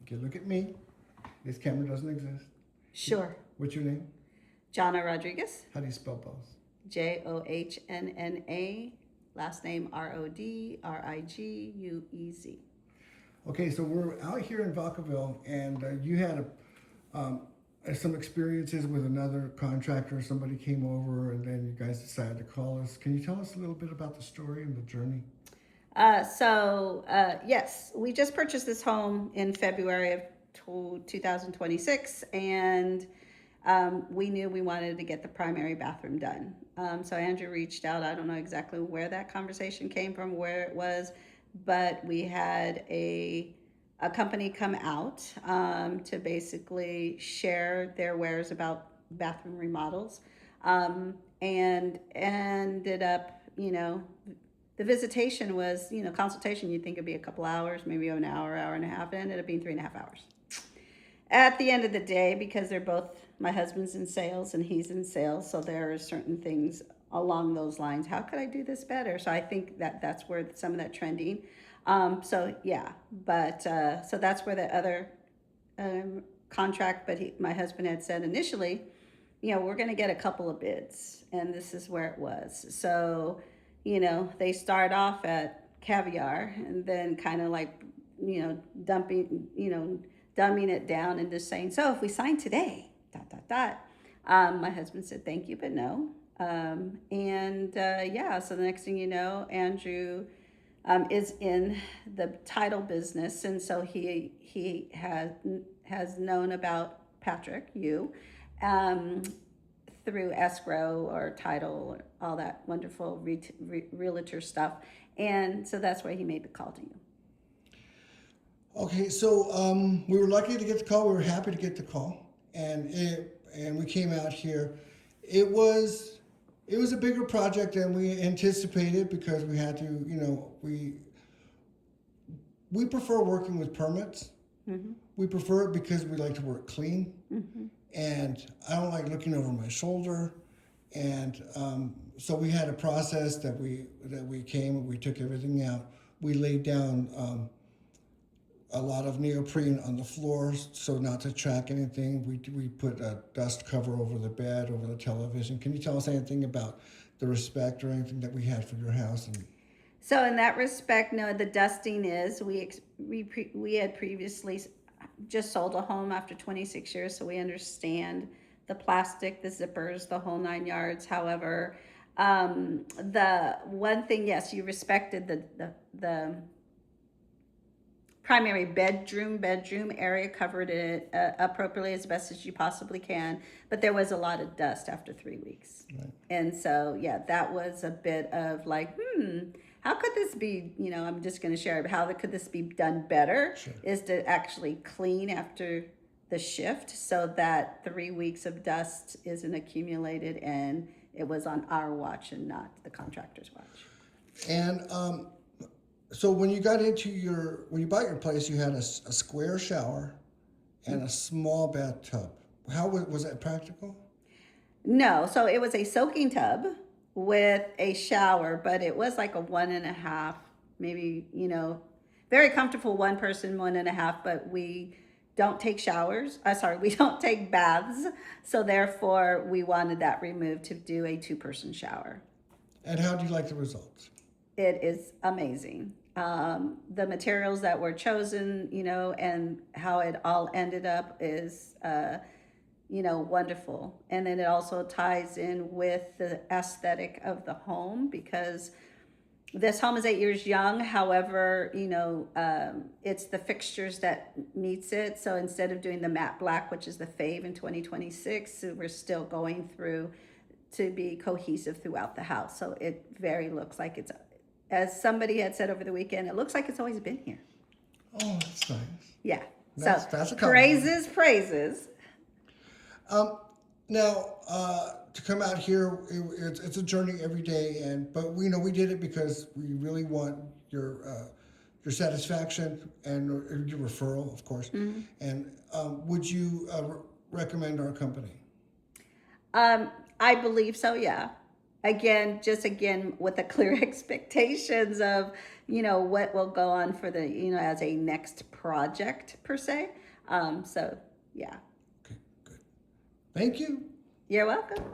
Okay, look at me. This camera doesn't exist. Sure. What's your name? Jonna Rodriguez, How do you spell both? Johnnna, last name Rodriguez. Okay, so we're out here in Vacaville, and you had some experiences with another contractor. Somebody came over, and then you guys decided to call us. Can you tell us a little bit about the story and the journey? Yes, we just purchased this home in February of 2026, and we knew we wanted to get the primary bathroom done. So Andrew reached out. I don't know exactly where that conversation came from, where it was, but we had a company come out to basically share their wares about bathroom remodels, and ended up, the visitation was, consultation, you'd think it'd be a couple hours, maybe an hour, hour and a half. It ended up being 3.5 hours. At the end of the day, because they're both, my husband's in sales and he's in sales, so there are certain things along those lines. How could I do this better? So I think that's where some of that trending. So that's where the other contract, but my husband had said initially, we're going to get a couple of bids, and this is where it was. So, they start off at caviar and then kind of like, dumbing it down and just saying, so if we sign today, ... My husband said, thank you, but no. So the next thing you know, Andrew is in the title business, and so he has known about Patrick, through escrow or title, or all that wonderful realtor stuff, and so that's why he made the call to you. Okay, so we were lucky to get the call. We were happy to get the call, and we came out here. It was a bigger project than we anticipated because we had to, we prefer working with permits. Mm-hmm. We prefer it because we like to work clean, Mm-hmm. and I don't like looking over my shoulder. And so we had a process that we came, we took everything out. We laid down a lot of neoprene on the floors so not to track anything. We put a dust cover over the bed, over the television. Can you tell us anything about the respect or anything that we had for your house? So in that respect, no, the dusting is, we had previously just sold a home after 26 years, so we understand the plastic, the zippers, the whole 9 yards. However, the one thing, yes, you respected the primary bedroom area, covered it appropriately as best as you possibly can, but there was a lot of dust after 3 weeks. Right. And so, yeah, that was a bit of like, how could this be, I'm just going to share it, how could this be done better? Sure. Is to actually clean after the shift so that 3 weeks of dust isn't accumulated, and it was on our watch and not the contractor's watch. And so when you bought your place, you had a square shower and a small bathtub. How was that practical? No, so it was a soaking tub with a shower, but it was like a 1.5, maybe, very comfortable, one person, 1.5, but we don't take showers. We don't take baths. So therefore we wanted that removed to do a 2-person shower. And how do you like the results? It is amazing. The materials that were chosen, and how it all ended up is, wonderful. And then it also ties in with the aesthetic of the home, because this home is 8 years young. However, it's the fixtures that meets it. So instead of doing the matte black, which is the fave in 2026, we're still going through to be cohesive throughout the house. So it very looks like it's, as somebody had said over the weekend, it looks like it's always been here. Oh, that's nice. Yeah. That's a compliment. Praises. Now, to come out here, it's a journey every day, but we know we did it because we really want your satisfaction and your referral, of course. Mm-hmm. And would you recommend our company? I believe so, yeah. again with the clear expectations of, what will go on for the, as a next project per se. So yeah, Okay, good. Thank you. you're welcome.